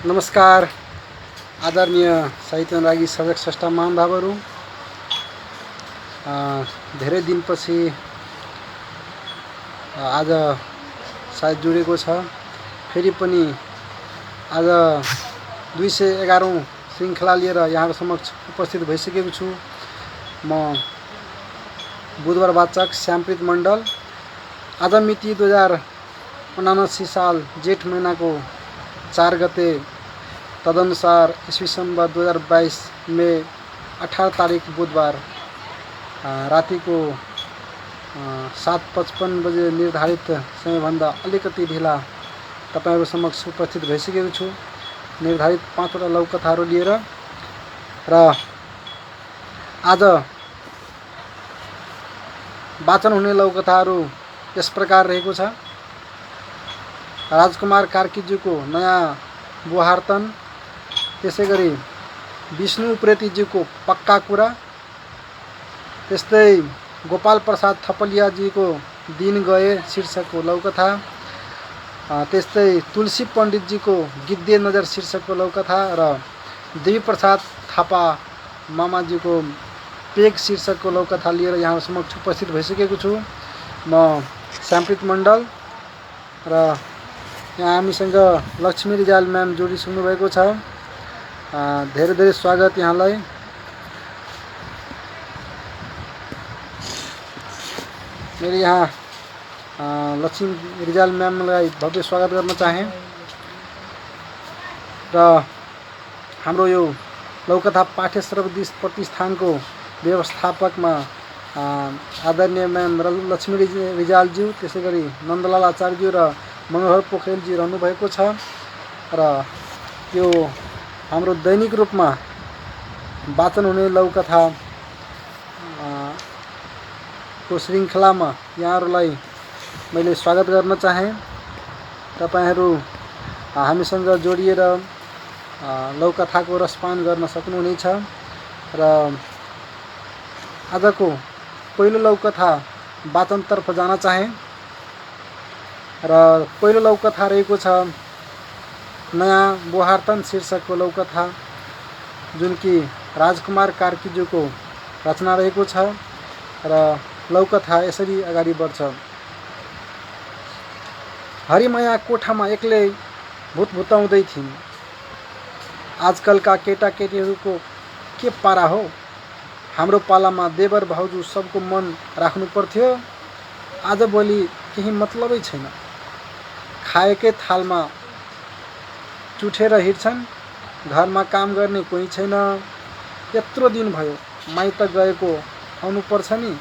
नमस्कार आदरणीय साहित्य अनुरागी सजग स्रष्टा महानुभावहरू। धेरै दिनपछि आज सायद जोडेको छ। फेरि पनि आज 211औं श्रृङ्खला लिएर यहाँहरू समक्ष उपस्थित भइसकेको छु। म बुधबार वाचक श्यामप्रीत मण्डल। आज मिति 2079 साल जेठ महिनाको 4 गते, तदनुसार ईस्वी संवत 2022 मे 18 तारिक बुधबार रातिको 7:55 बजे निर्धारित समयभन्दा अलिकति ढिला तपाईहरु समक्ष उपस्थित भइसकेको छु। निर्धारित 5 वटा लघुकथाहरू लिएर र आज वाचन हुने लघुकथाहरू यस प्रकार रहेको छ। राजकुमार कार्कीज्यूको नयाँ बुहार्तन, त्यसैगरी विष्णु उप्रेतीज्यूको पक्का कुरा, त्यस्तै गोपाल प्रसाद थपलियाजीको दिन गए शीर्षकको लघुकथा, त्यस्तै तुलसी पण्डितजीको गिद्धे नजर शीर्षकको लघुकथा र देवी प्रसाद थापा मामाजीको पेग शीर्षकको लघुकथा लिएर यहाँ समक्ष उपस्थित भइसकेको छु। म श्यामप्रीत मण्डल र यहाँ हामीसँग लक्ष्मी रिजाल म्याम जोडिसक्नु भएको छ। धेरै धेरै स्वागत यहाँलाई। मैले यहाँ लक्ष्मी रिजाल म्यामलाई भव्य स्वागत गर्न चाहे र हाम्रो यो लघुकथा पाठ्य सर्वदिश प्रतिष्ठानको व्यवस्थापकमा आदरणीय म्याम लक्ष्मी रिजालज्यू, त्यसैगरी नन्दलाल आचार्यज्यू र मनोहर पोखरेलजी रहनु भएको छ। र यो हाम्रो दैनिक रूपमा वाचन हुने लघुकथा को श्रृङ्खलामा यहाँहरूलाई मैले स्वागत गर्न चाहे। तपाईहरु हामीसँग जोडिएर लघुकथाको रसपान गर्न सक्नुहुनेछ। र आजको पहिलो लघुकथा वाचनतर्फ जान चाहे र पहिलो लघुकथा रहेको छ नयाँ बुहार्तन शीर्षकको लघुकथा, जुन कि राजकुमार कार्कीज्यूको रचना रहेको छ। र लघुकथा यसरी अगाडि बढ्छ। हरिमाया कोठामा एक्लै भुतभुताउँदै थिइन्। आजकलका केटाकेटीहरूको के पारा हो। हाम्रो पालामा देवर भाउजू सबको मन राख्नु पर्थ्यो। आजभोलि केही मतलबै छैन। खाएकै थालमा चुठेर हिँड्छन्। घरमा काम गर्ने कोही छैन। यत्रो दिन भयो माइत गएको आउनुपर्छ नि।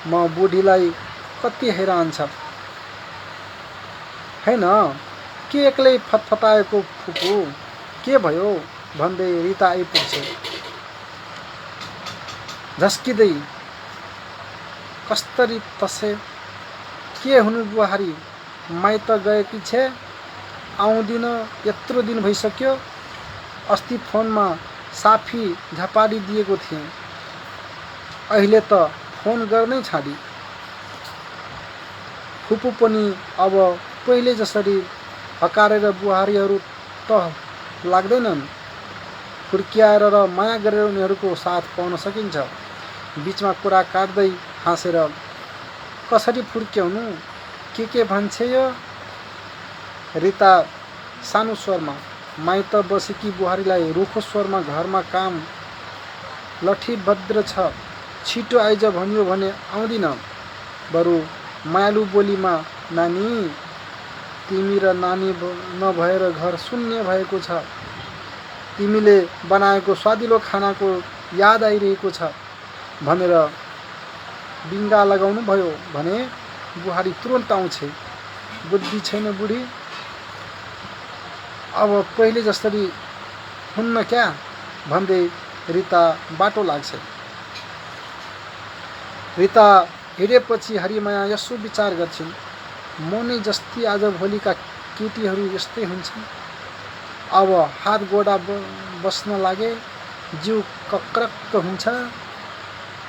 म बुढीलाई कति हैरान छ। हैन के एक्लै फतफताएको फुपू, के भयो भन्दै रिता आइपुग्छ। झस्किँदै कस्तरी तसे, के हुनु बुहारी, माइत गएकी छे, आउँदिन, यत्रो दिन भइसक्यो। अस्ति फोनमा साफी झपाडी दिएको थिएँ, अहिले त फोन गर्नै छाडी। फुपू पनि अब पहिले जसरी हकारेर बुहारीहरू त लाग्दैनन्। फुर्कियाएर र माया गरेर उनीहरूको साथ पाउन सकिन्छ। बीचमा कुरा काट्दै हाँसेर, कसरी फुर्क्याउनु, के भन्छे यो। रिता सानो स्वरमा, माइत बसेकी बुहारीलाई रुखो स्वरमा घरमा काम लठीभद्र छ, छिटो आइज भनियो भने आउँदिन। बरु मायालु बोलीमा, नानी तिमी र नानी नभएर घर शून्य भएको छ। तिमीले बनाएको स्वादिलो खानाको याद आइरहेको छ भनेर बिङ्गा लगाउनु भयो भने बुहारी तुरन्त आउँछे। बुद्धि छैन बुढी, अब पहिले जसरी हुन्न क्या भन्दै रिता बाटो लाग्छ। रिता हिँडेपछि हरिमाया यसो विचार गर्छिन्, म नै जस्ती आजभोलिका केटीहरू यस्तै हुन्छन्। अब हात गोडा बस्न लागे जिउ कक्रक्क हुन्छ।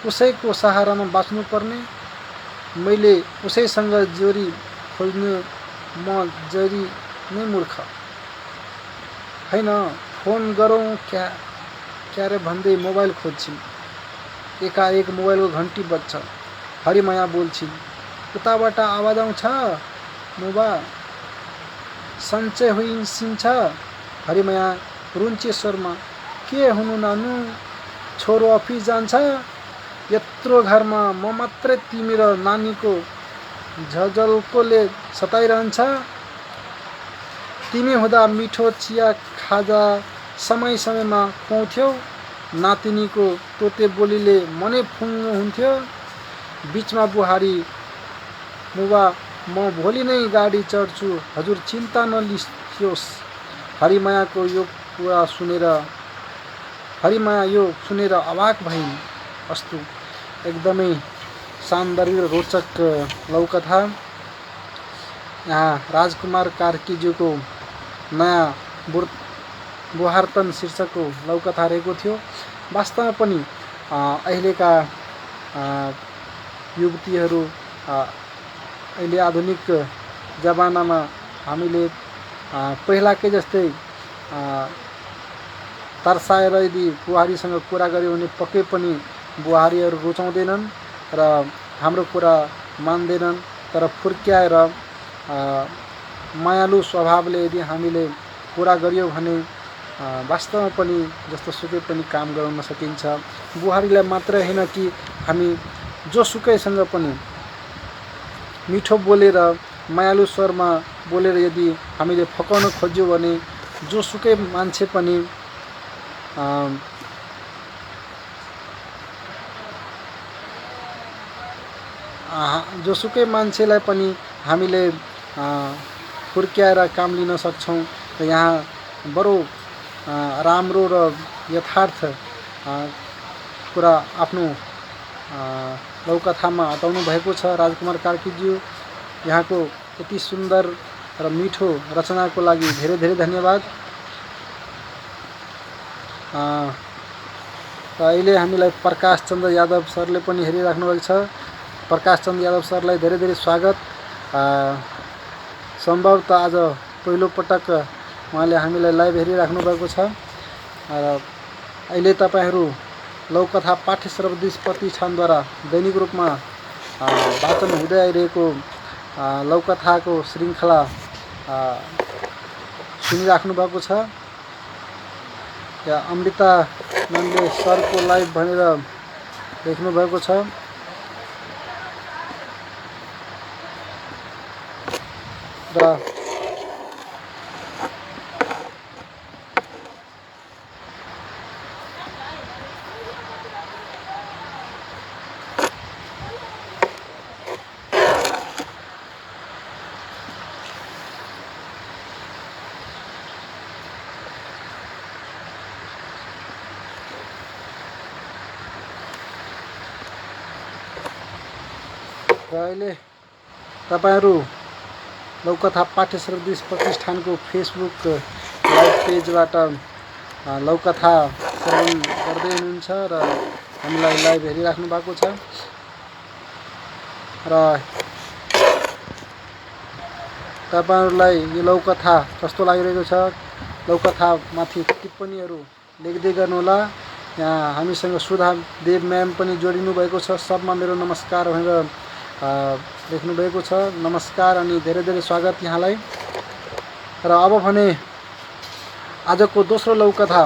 उसैको सहारामा बाँच्नुपर्ने। मैले उसैसँग जोरी खोज्ने, म जरी नै मूर्ख। होइन फोन गरौँ क्या क्यारे भन्दै मोबाइल खोज्छिन्। एकाएक मोबाइलको घन्टी बज्छ। हरिमाया बोल्छिन्, उताबाट आवाज आउँछ मुबा, सन्चै होइसिन्छ। हरिमाया रुन्चे स्वरमा, के हुनु नानु, छोरो अफिस जान्छ, यत्रो घरमा म मात्रै तिमी र नानीको झझल्कोले सताइरहन्छ। तिमी हुँदा मिठो चिया खाजा समय समयमा खुवाउँथ्यौ, नातिनीको तोते बोलीले मनै फुङ्गो हुन्थ्यो। बिचमा बुहारी, मुबा म भोलि नै गाडी चढ्छु, हजुर चिन्ता नलियोस्। हरिमायाको यो कुरा सुनेर हरिमाया यो सुनेर अवाक भइन्। अस्तु, एकदमै सान्दर्भिक र रोचक लौकथा यहाँ राजकुमार कार्कीज्यूको नयाँ बुहार्तन शीर्षकको लौकथा रहेको थियो। वास्तवमा पनि अहिलेका युवतीहरू अहिले आधुनिक जमानामा हामीले पहिलाकै जस्तै तर्साएर यदि बुहारीसँग कुरा गऱ्यो भने पक्कै पनि बुहारीहरू रुचाउँदैनन् र हाम्रो कुरा मान्दैनन्। तर फुर्क्याएर मायालु स्वभावले यदि हामीले कुरा गरियो भने वास्तवमा पनि जस्तो सुकै पनि काम गराउन सकिन्छ। बुहारीलाई मात्रै होइन कि हामी जोसुकैसँग पनि मिठो बोलेर मायालु स्वरमा बोलेर यदि हामीले फकाउन खोज्यौँ भने जोसुकै मान्छे पनि जोसुकै मान्छेलाई पनि हामीले फुर्क्याएर काम लिन सक्छौँ। र यहाँ बडो राम्रो र यथार्थ कुरा आफ्नो लौकथामा हटाउनु भएको छ राजकुमार कार्कीज्यू। यहाँको यति सुन्दर र मिठो रचनाको लागि धेरै धेरै धन्यवाद। र अहिले हामीलाई प्रकाश चन्द्र यादव सरले पनि हेरिराख्नु भएको छ। प्रकाश चन्द्र यादव सरलाई धेरै धेरै स्वागत। सम्भवतः आज पहिलो पटक उहाँले हामीलाई लाइभ हेरिराख्नु भएको छ। र अहिले तपाईँहरू लौकथा पाठ्य श्रवदिश प्रतिष्ठानद्वारा दैनिक रूपमा वाचन हुँदै आइरहेको लौकथाको श्रृङ्खला सुनिराख्नु भएको छ। यहाँ अमृता नन्दले सरको लाइभ भनेर लेख्नु भएको छ। र अहिले तपाईँहरू लौकथा पाठ्य श्रवदिश प्रतिष्ठानको फेसबुक लाइभ पेजबाट लौकथा श्रवण गर्दै हुनुहुन्छ र हामीलाई लाइभ हेरिराख्नु भएको छ। र तपाईँहरूलाई यो लौकथा कस्तो लागिरहेको छ, लौकथामाथि टिप्पणीहरू लेख्दै गर्नुहोला। यहाँ हामीसँग सुधा देव म्याम पनि जोडिनु भएको छ। सबमा मेरो नमस्कार भनेर लेख्नु भएको छ। नमस्कार अनि धेरै धेरै स्वागत यहाँलाई। र अब भने आजको दोस्रो लौकथा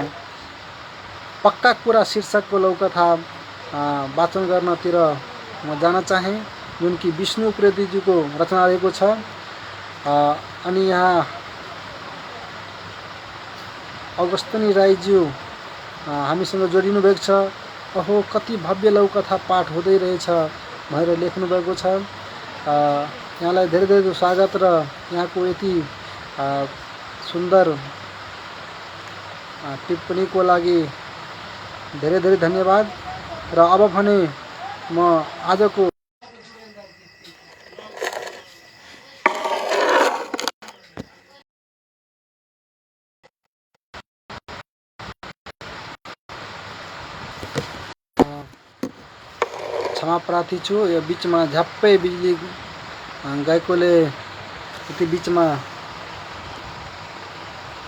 पक्का कुरा शीर्षकको लौकथा वाचन गर्नतिर म जान चाहेँ, जुन कि विष्णु उप्रेतीज्यूको रचना रहेको छ। अनि यहाँ अगस्तनी राईज्यू हामीसँग जोडिनु भएको छ। अहो कति भव्य लौकथा पाठ हुँदै रहेछ भनेर लेख्नु भएको छ। यहाँलाई धेरै धेरै स्वागत र यहाँको यति सुन्दर टिप्पणीको लागि धेरै धेरै धन्यवाद। र अब भने म आजको क्षमा प्रार्थी छु। यो बिचमा झ्याप्पै बिजुली गएकोले यति बिचमा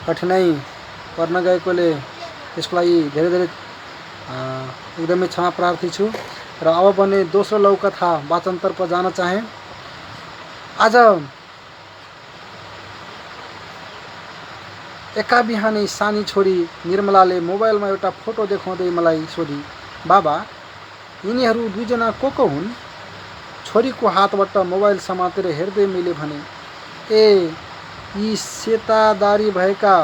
कठिनाइ पर्न गएकोले त्यसको लागि धेरै धेरै एकदमै क्षमा प्रार्थी छु। र अब भने दोस्रो लौकथा वाचनतर्फ जान चाहे। आज एका बिहानै सानी छोरी निर्मलाले मोबाइलमा एउटा फोटो देखाउँदै मलाई सोधी, बाबा यिनीहरू दुईजना को हुन्? छोरीको हातबाट मोबाइल समातेर हेर्दै मैले भने, ए यी सेतादारी भएका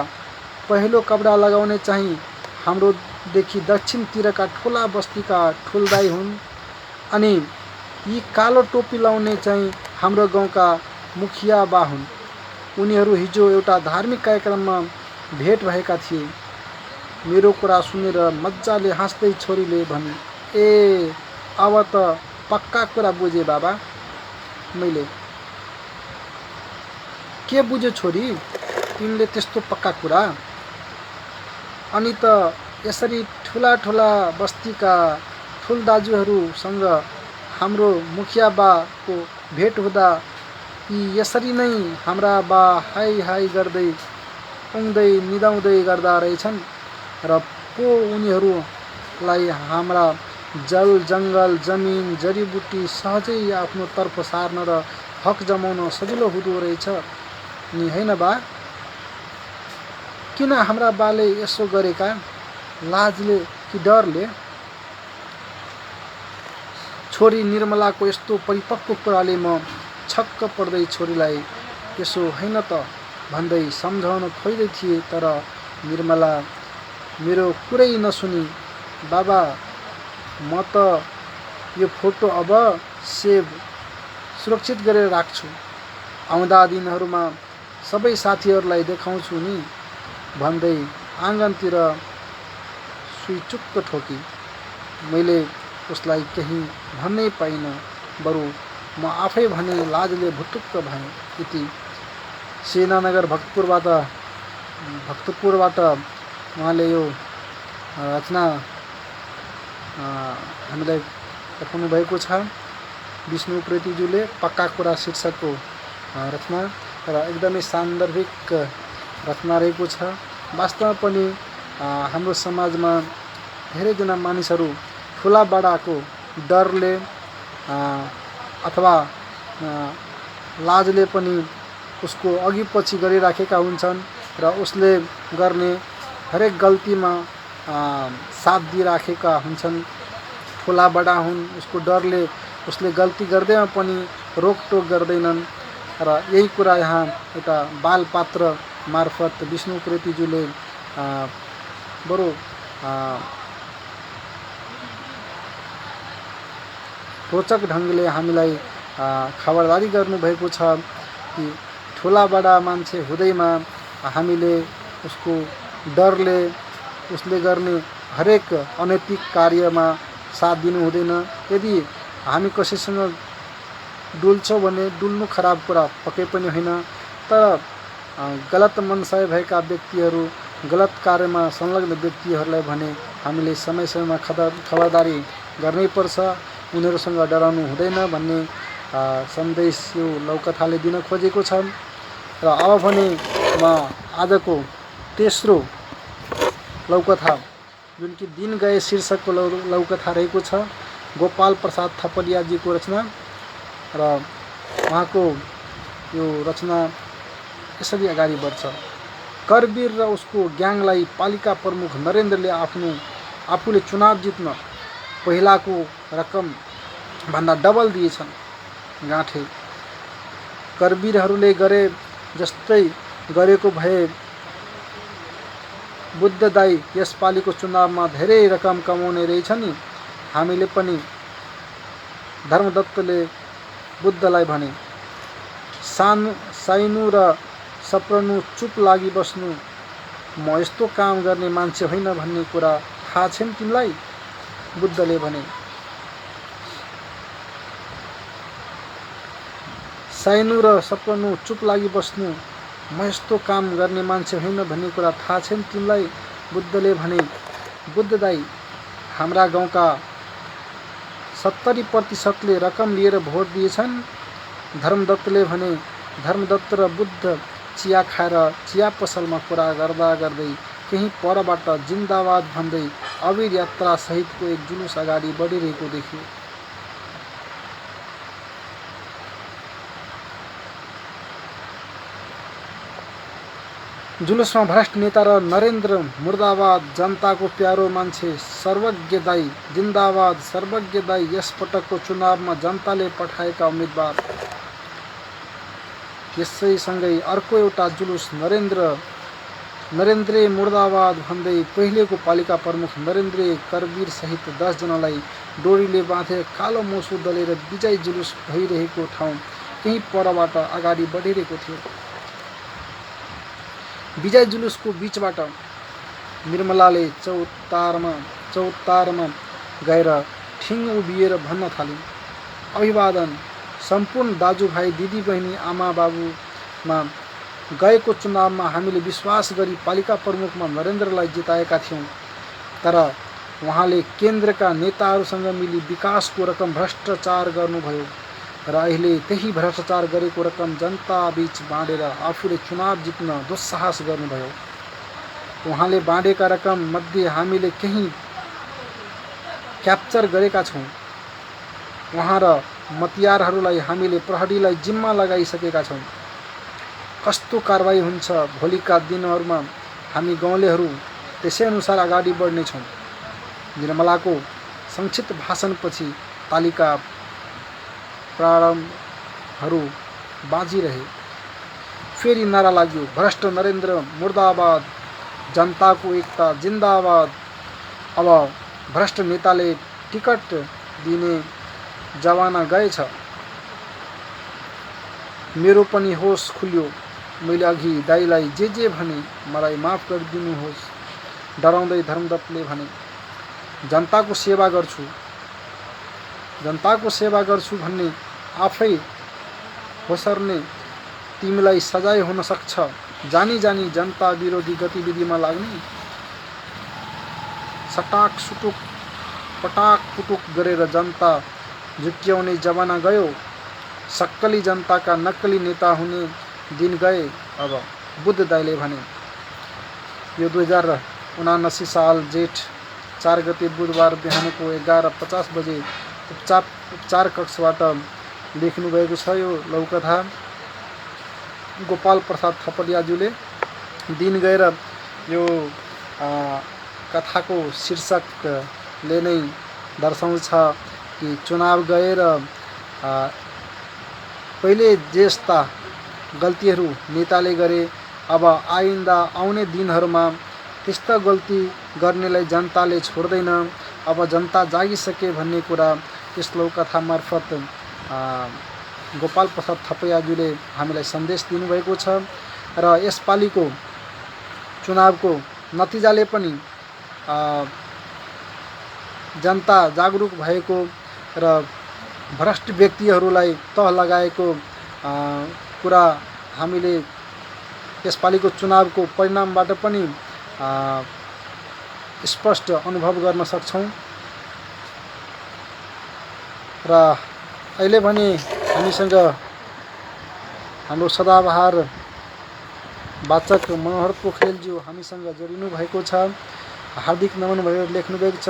पहिलो कपडा लगाउने चाहिँ हाम्रोदेखि दक्षिणतिरका ठुला बस्तीका ठुलदाई हुन्, अनि यी कालो टोपी लाउने चाहिँ हाम्रो गाउँका मुखिया बा हुन्। उनीहरू हिजो एउटा धार्मिक कार्यक्रममा भेट भएका थिए। मेरो कुरा सुनेर मजाले हाँस्दै छोरीले भने, ए अब त पक्का कुरा बुझे बाबा। मैले, के बुझ्यो छोरी तिमीले त्यस्तो पक्का कुरा? अनि त यसरी ठुला ठुला बस्तीका ठुल दाजुहरूसँग हाम्रो मुखिया बाको भेट हुँदा यी यसरी नै हाम्रा बा हाई हाई गर्दै उङ्दै निदाउँदै गर्दा रहेछन् र पो उनीहरूलाई हाम्रा जल जङ्गल जमिन जडीबुटी सहजै आफ्नो तर्फ सार्न र हक जमाउन सजिलो हुँदो रहेछ नि, होइन बा? किन हाम्रा बाले यसो गरेका? लाजले कि डरले? छोरी निर्मलाको यस्तो परिपक्व कुराले म छक्क पर्दै छोरीलाई त्यसो होइन त भन्दै सम्झाउन खोज्दै थिए, तर निर्मला मेरो कुरै नसुनी, बाबा म त यो फोटो अब सुरक्षित गरेर राख्छु, आउँदा दिनहरूमा सबै साथीहरूलाई देखाउँछु नि भन्दै आँगनतिर सुइचुक्क ठोकी। मैले उसलाई केही भन्नै पाइनँ, बरु म आफै भने लाजले भुटुक्क भएँ। यति सेनानगर भक्तपुरबाट उहाँले यो रचना हामीलाई पठाउनु भएको छ। विष्णु उप्रेतीज्यूले पक्का कुरा शीर्षकको रचना र एकदमै सान्दर्भिक रचना रहेको छ। वास्तवमा पनि हाम्रो समाजमा धेरैजना मानिसहरू ठुला बडाको डरले अथवा लाजले पनि उसको अघि पछि गरिराखेका हुन्छन् र उसले गर्ने हरेक गल्तीमा साथ दिइराखेका हुन्छन्। ठुला बडा हुन्, उसको डरले उसले गल्ती गर्दैमा पनि रोकटोक गर्दैनन्। र यही कुरा यहाँ एउटा बाल पात्र मार्फत विष्णु उप्रेतीज्यूले बरु रोचक ढङ्गले हामीलाई खबरदारी गर्नुभएको छ कि ठुला बडा मान्छे हुँदैमा हामीले उसको डरले उसले गर्ने हरेक अनैतिक कार्यमा साथ दिनु हुँदैन। यदि हामी कसैसँग डुल्छौँ भने डुल्नु खराब कुरा पक्कै पनि होइन, तर गलत मनसाय भएका व्यक्तिहरू, गलत कार्यमा संलग्न व्यक्तिहरूलाई भने हामीले समय समयमा खबरदारी गर्नै पर्छ, उनीहरूसँग डराउनु हुँदैन भन्ने सन्देश यो लौकथाले दिन खोजेको छ। र अब भने म आजको तेस्रो लौकथा, जुन कि दिन गए शीर्षकको लौकथा रहेको छ, गोपाल प्रसाद थपलियाजीको रचना। र उहाँको यो रचना यसरी अगाडि बढ्छ। करवीर र उसको ग्याङलाई पालिका प्रमुख नरेन्द्रले आफूले चुनाव जित्न पहिलाको रकम भन्दा डबल दिएछन्। गाँठे करवीरहरूले गरे जस्तै गरेको भए बुद्ध दाई यसपालिको चुनावमा धेरै रकम कमाउने रहेछ नि। हामीले पनि, धर्मदत्तले बुद्धलाई भने, साइनु र सप्रनु चुप लागि बस्नु, म यस्तो काम गर्ने मान्छे होइन भन्ने कुरा थाहा छैन तिमीलाई? बुद्धले भने, साइनु र सप्रनु चुप लागि बस्नु, म यस्तो काम गर्ने मान्छे होइन भन्ने कुरा थाहा छैन तिमीलाई? बुद्धले भने, बुद्ध दाई हाम्रा गाउँका 70% रकम लिएर भोट दिएछन्। धर्मदत्तले भने, धर्मदत्त र बुद्ध चिया खाएर चिया पसलमा कुरा गर्दा गर्दै केही परबाट जिन्दाबाद भन्दै अबीर यात्रा सहितको एक जुलुस अगाडि बढिरहेको देखियो। जुलुसमा भ्रष्ट नेता र नरेन्द्र मुर्दाबाद, जनताको प्यारो मान्छे सर्वज्ञ दाई जिन्दाबाद, सर्वज्ञ दाई यस पटकको चुनावमा जनताले पठाएका उम्मेदवार। यसैसँगै अर्को एउटा जुलुस नरेन्द्रे मुर्दाबाद भन्दै पहिलेको पालिका प्रमुख नरेन्द्र करवीर सहित 10 जनालाई डोरीले बाँधे कालो मोसो दलेर विजय जुलुस भइरहेको ठाउँ केही परबाट अगाडि बढिरहेको थियो। विजय जुलुसको बीचबाट निर्मलाले चौतारमा गएर ठिङ उभिएर भन्न थालिन्, अभिवादन सम्पूर्ण दाजुभाइ दिदीबहिनी आमा बाबुमा। गएको चुनावमा हामीले विश्वास गरी पालिका प्रमुखमा नरेन्द्रलाई जिताएका थियौँ, तर उहाँले केन्द्रका नेताहरूसँग मिली विकासको रकम भ्रष्टाचार गर्नुभयो र अहिले त्यही भ्रष्टाचार गरेको रकम जनता बीच बाँडेर आफूले चुनाव जित्न दुस्साहस गर्नुभयो। उहाँले बाँडेका रकम मध्ये हामीले केही क्याप्चर गरेका छौँ। उहाँ र मतियारहरूलाई हामीले प्रहरीलाई जिम्मा लगाइसकेका छौँ। कस्तो कारबाही हुन्छ भोलिका दिनहरूमा हामी गाउँलेहरू त्यसै अनुसार अगाडि बढ्नेछौँ। निर्मलाको संक्षिप्त भाषणपछि तालिका प्रारम्भहरू बाजिरहे। फेरि नारा लाग्यो, भ्रष्ट नरेन्द्र मुर्दाबाद, जनताको एकता जिन्दाबाद। अब भ्रष्ट नेताले टिकट दिने जमाना गएछ। मेरो पनि होस खुल्यो। मैले अघि दाइलाई जे भने मलाई माफ गरिदिनुहोस्। डराउँदै धर्मदत्तले भने, जनताको सेवा गर्छु भन्ने आफै होसर्ने तिमीलाई सजाय हुन सक्छ। जानी जनता विरोधी गतिविधिमा लाग्ने, सटाक सुटुक पटाक पुटुक गरेर जनता झुक्क्याउने जमाना गयो। सक्कली जनताका नक्कली नेता हुने दिन गए। अब बुद्ध दाइले भने, यो 2079 साल जेठ 4 गते बुधबार बिहानको 11:50 बजे उपचार कक्षबाट लेख्नु भएको छ। यो लौकथा गोपाल प्रसाद थपलियाज्यूले दिन गएर यो कथाको शीर्षकले नै दर्शाउँछ कि चुनाव गएर पहिले जस्ता गल्तीहरू नेताले गरे, अब आइन्दा आउने दिनहरूमा त्यस्ता गल्ती गर्नेलाई जनताले छोड्दैन। अब जनता जागिसके भन्ने कुरा यस लौकथा मार्फत गोपाल प्रसाद थपलियाज्यूले हामीलाई सन्देश दिनुभएको छ। र यसपालिको चुनावको नतिजाले पनि जनता जागरुक भएको र भ्रष्ट व्यक्तिहरूलाई तह लगाएको कुरा हामीले यसपालिको चुनावको परिणामबाट पनि स्पष्ट अनुभव गर्न सक्छौँ। र अहिले भने हामीसँग हाम्रो सदाबहार वाचक मनोहर पोखरेलज्यू हामीसँग जोडिनु भएको छ। हार्दिक नमन भनेर लेख्नुभएको छ।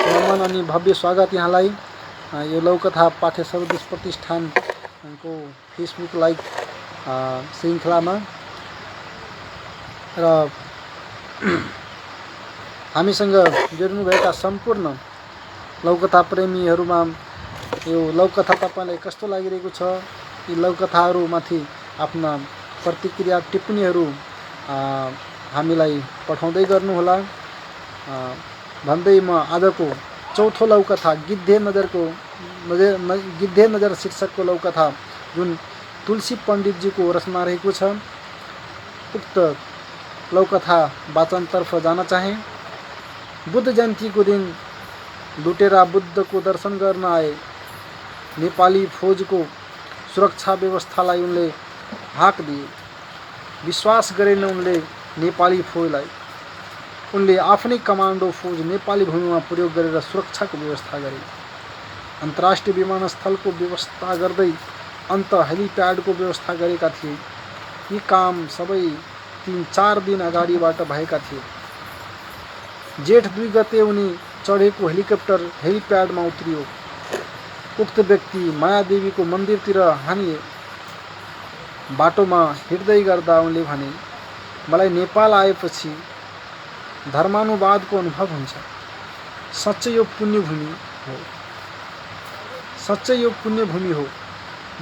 नमन अनि भव्य स्वागत यहाँलाई यो लौकथा पाठ्य सर्वदेश प्रतिष्ठानको फेसबुक लाइभ श्रृङ्खलामा। र हामीसँग जोडिनुभएका सम्पूर्ण लौकथा प्रेमीहरूमा यो लौकथा तपाईँलाई कस्तो लागिरहेको छ, यी लौकथाहरूमाथि आफ्ना प्रतिक्रिया टिप्पणीहरू हामीलाई पठाउँदै गर्नुहोला भन्दै म आजको चौथो लौकथा गिद्धे नजर शीर्षकको लौकथा जुन तुलसी पण्डितजीको रचना रहेको छ, उक्त लौकथा वाचनतर्फ जान चाहे। बुद्ध जयन्तीको दिन लुटेरा बुद्धको दर्शन गर्न आए। नेपाली फौजको सुरक्षा व्यवस्थालाई उनले हाक दिए। विश्वास गरेन उनले नेपाली फौजलाई। उनले आफ्नै कमान्डो फौज नेपाली भूमिमा प्रयोग गरेर सुरक्षाको व्यवस्था गरे। अन्तर्राष्ट्रिय विमानस्थलको व्यवस्था गर्दै अन्त हेलिप्याडको व्यवस्था गरेका थिए। यी काम सबै 3-4 दिन अगाडिबाट भएका थिए। जेठ 2 गते उनी चढेको हेलिप्याडमा उत्रियो। उक्त व्यक्ति मायादेवीको मन्दिरतिर हानिए। बाटोमा हिँड्दै गर्दा उनले भने, मलाई नेपाल आएपछि धर्मानुवादको अनुभव हुन्छ। साँच्चै यो पुण्यभूमि हो।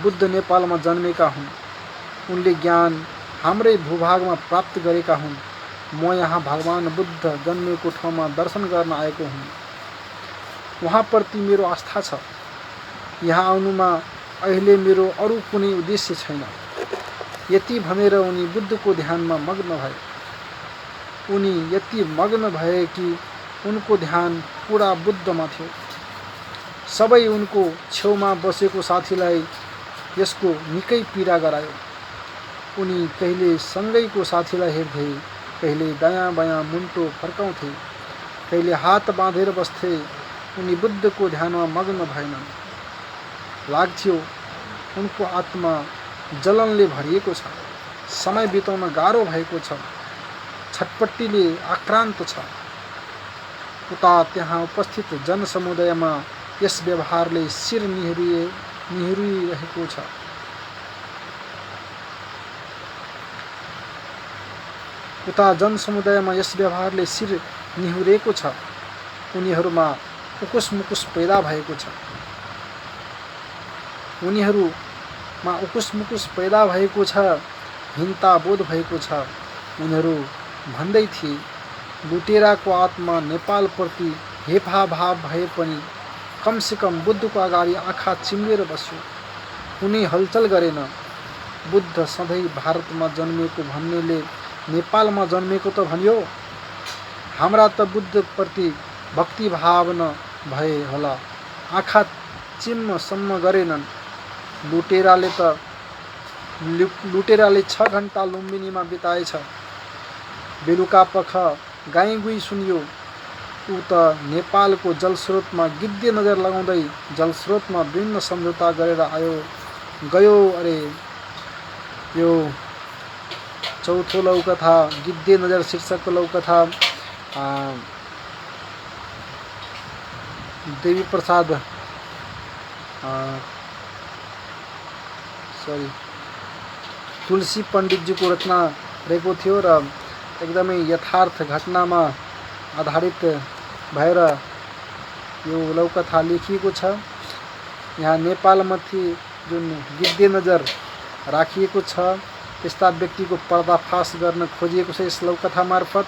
बुद्ध नेपालमा जन्मेका हुन्। उनले ज्ञान हाम्रै भूभागमा प्राप्त गरेका हुन्। म यहाँ भगवान बुद्ध जन्मेको ठाउँमा दर्शन गर्न आएको हुँ। उहाँप्रति मेरो आस्था छ। यहाँ आउनुमा अहिले मेरो अरू कुनै उद्देश्य छैन। यति भनेर उनी बुद्धको ध्यानमा मग्न भए। उनी यति मग्न भए कि उनको ध्यान पुरा बुद्धमा थियो। सबै उनको छेउमा बसेको साथीलाई यसको निकै पीडा गरायो। उनी कहिले सँगैको साथीलाई हेर्थे, कहिले दायाँ बायाँ मुन्टो फर्काउँथे, कहिले हात बाँधेर बस्थे। उनी बुद्धको ध्यानमा मग्न भएनन्। लाग्थ्यो उनको आत्मा जलनले भरिएको छ। समय बिताउन गाह्रो भएको छ। छटपट्टिले आक्रान्त छ। उता त्यहाँ उपस्थित जनसमुदायमा यस व्यवहारले शिर निहुरिरहेको छ। उनीहरूमा उकुस मुकुस पैदा भएको छ। हीनता बोध भएको छ। उनीहरू भन्दै थिए, लुटेराको आत्मा नेपालप्रति हेफाभाव भए पनि कमसेकम बुद्धको अगाडि आँखा चिम्लेर बस्यो। कुनै हलचल गरेन। बुद्ध सधैँ भारतमा जन्मेको भन्नेले नेपालमा जन्मेको त भन्यो। हाम्रा त बुद्धप्रति भक्तिभाव न भए होला आँखा चिम्मसम्म गरेनन्। लुटेराले 6 घण्टा लुम्बिनीमा बिताएछ। बेलुकापख गाईगुई सुनियो। ऊ त नेपालको जलस्रोतमा गिद्धे नजर लगाउँदै जलस्रोतमा विभिन्न सम्झौता गरेर गयो। अरे यो चौथो लौकथा गिद्धे नजर शीर्षकको लौकथा देवी प्रसाद तुलसी पण्डितजीको रचना रहेको थियो र एकदमै यथार्थ घटनामा आधारित भएर यो लौकथा लेखिएको छ। यहाँ नेपालमाथि जुन गिद्धे नजर राखिएको छ त्यस्ता व्यक्तिको पर्दाफास गर्न खोजिएको छ यस लौकथा मार्फत।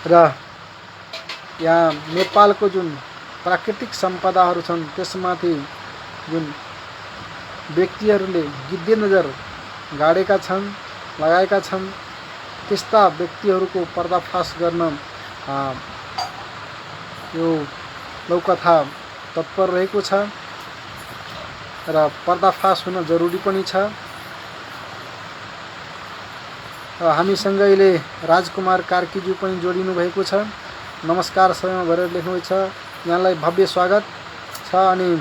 र यहाँ नेपालको जुन प्राकृतिक सम्पदाहरू छन् त्यसमाथि जुन व्यक्तिहरूले गिद्धे नजर लगाएका छन् त्यस्ता व्यक्तिहरूको पर्दाफास गर्न यो लौकथा तत्पर रहेको छ र पर्दाफास हुन जरुरी पनि छ। हामीसँग अहिले राजकुमार कार्कीज्यू पनि जोडिनु भएको छ। नमस्कार सबैमा भनेर लेख्नुभएको छ। यहाँलाई भव्य स्वागत छ अनि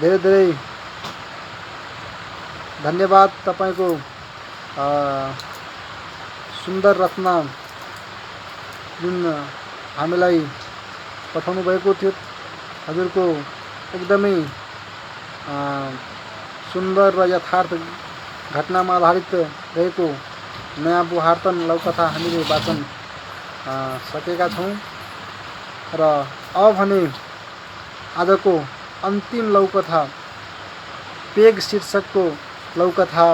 धेरै धेरै धन्यवाद। तपाईको सुन्दर रचना जुन हामीलाई पठाउनु भएको थियो हजुरको एकदमै सुन्दर र यथार्थ घटनामा आधारित रहेको नयाँ बुहार्तन लौकथा हामीले वाचन सकेका छौँ र अब भने आजको अन्तिम लौकथा पेग शीर्षकको लौकथा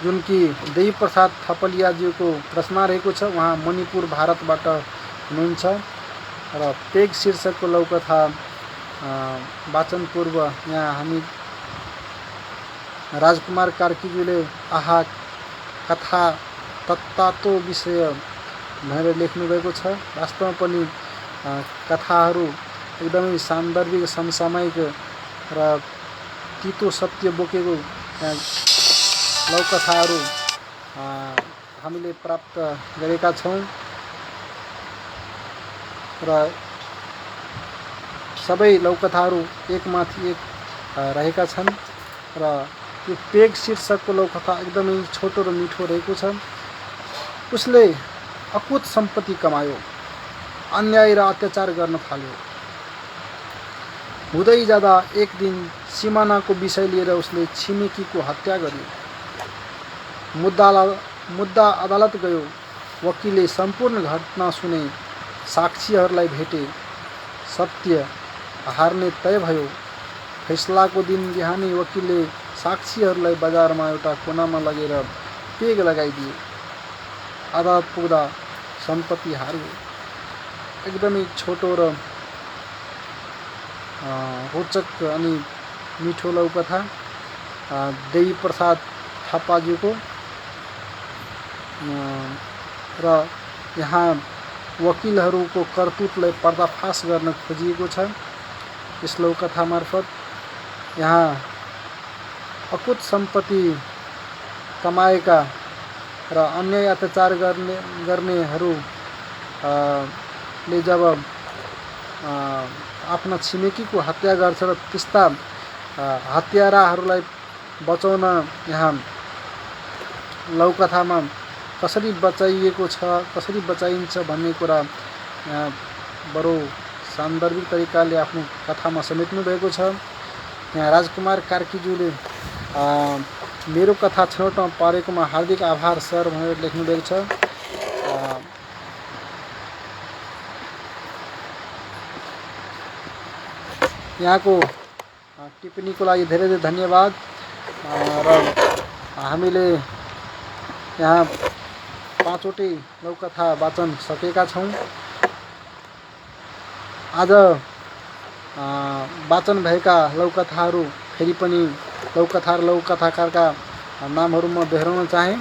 जुन कि देवी प्रसाद थपलियाज्यूको रचना रहेको छ। उहाँ मणिपुर भारतबाट हुनुहुन्छ र पेग शीर्षकको लौकथा वाचन पूर्व यहाँ हामी राजकुमार कार्कीज्यूले आहा कथा तत्तातो विषय भनेर लेख्नुभएको छ। वास्तवमा पनि कथाहरू एकदमै सान्दर्भिक समसामयिक र तितो सत्य बोकेको लौकथाहरू हामीले प्राप्त गरेका छौँ र सबै लौकथाहरू एकमाथि एक रहेका छन् र यो पेग शीर्षकको लौकथा एकदमै छोटो र मिठो रहेको छ। उसले अकुत सम्पत्ति कमायो, अन्याय र अत्याचार गर्न थाल्यो। हुँदै जाँदा एक दिन सिमानाको विषय लिएर उसले छिमेकीको हत्या गर्यो। मुद्दा अदालत गयो। वकिलले सम्पूर्ण घटना सुने, साक्षीहरूलाई भेटे, सत्य हार्ने तय भयो। फैसलाको दिन बिहानै वकिलले साक्षीहरूलाई बजारमा एउटा कोनामा लगेर पेग लगाइदिए। अदालत पुग्दा सम्पत्ति हार्यो। एकदमै छोटो र रोचक अनि मिठो लौकथा देवी प्रसाद थापाज्यूको र यहाँ वकिलहरूको करतुतलाई पर्दाफास गर्न खोजिएको छ। यस लौकथा मार्फत यहाँ अकुत सम्पत्ति कमाएका र अन्याय अत्याचार गर्नेहरू ले जब आफ्ना छिमेकीको हत्या गर्छ र त्यस्ता हत्याराहरूलाई बचाउन यहाँ लौकथामा कसरी बचाइएको छ, कसरी बचाइन्छ भन्ने कुरा यहाँ बडो सान्दर्भिक तरिकाले आफ्नो कथामा समेट्नु भएको छ। यहाँ राजकुमार कार्कीज्यूले मेरो कथा छनौटमा पारेकोमा हार्दिक आभार सर भनेर लेख्नु भएको छ। यहाँको टिप्पणीको लागि धेरै धेरै धन्यवाद। र हामीले यहाँ 5 वटै लौकथा वाचन सकेका छौँ। आज वाचन भएका लौकथाहरू फेरि पनि लौकथा र लौकथाकारका नामहरू म दोहोऱ्याउन चाहे।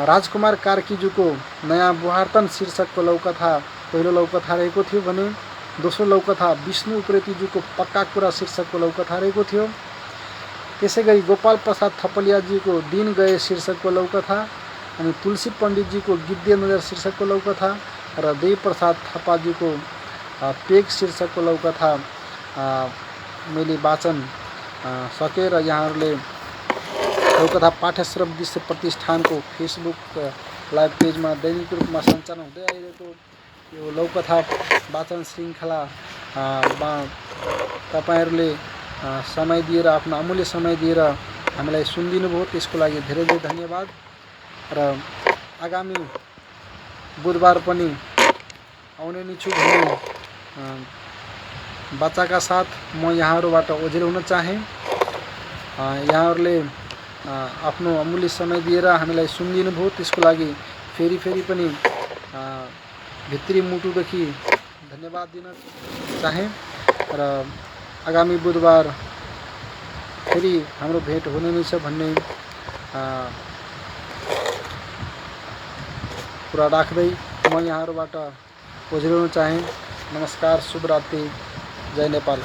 राजकुमार कार्कीज्यूको नयाँ बुहार्तन शीर्षकको लौकथा पहिलो लौकथा रहेको थियो भने दोस्रो लौकथा विष्णु उप्रेतीज्यूको पक्का कुरा शीर्षकको लौकथा रहेको थियो। त्यसै गरी गोपाल प्रसाद थपलियाजीको दिन गए शीर्षकको लौकथा अनि तुलसी पण्डितजीको गिद्धे नजर शीर्षकको लौकथा र देवी प्रसाद थापाज्यूको पेग शीर्षकको लौकथा मैले वाचन सकेर यहाँहरूले लौकथा पाठ्यश्रम दृश्य प्रतिष्ठानको फेसबुक लाइभ पेजमा दैनिक रूपमा सञ्चालन हुँदै आइरहेको यो लौकथा वाचन श्रृङ्खलामा तपाईँहरूले समय दिएर आफ्नो अमूल्य समय दिएर हामीलाई सुनिदिनु भयो, त्यसको लागि धेरै धेरै धन्यवाद। र आगामी बुधबार पनि आउने नै छु भन्ने बाचाका साथ म यहाँहरूबाट ओझेल हुन चाहे। यहाँहरूले आफ्नो अमूल्य समय दिएर हामीलाई सुनिदिनु भयो, त्यसको लागि फेरि पनि भित्री मुटुदेखि धन्यवाद दिन चाहे। र आगामी बुधबार फेरि हाम्रो भेट हुने नै छ भन्ने कुरा राख्दै म यहाँहरूबाट ओझेल हुन चाहे। नमस्कार, शुभरात्रि, जय नेपाल।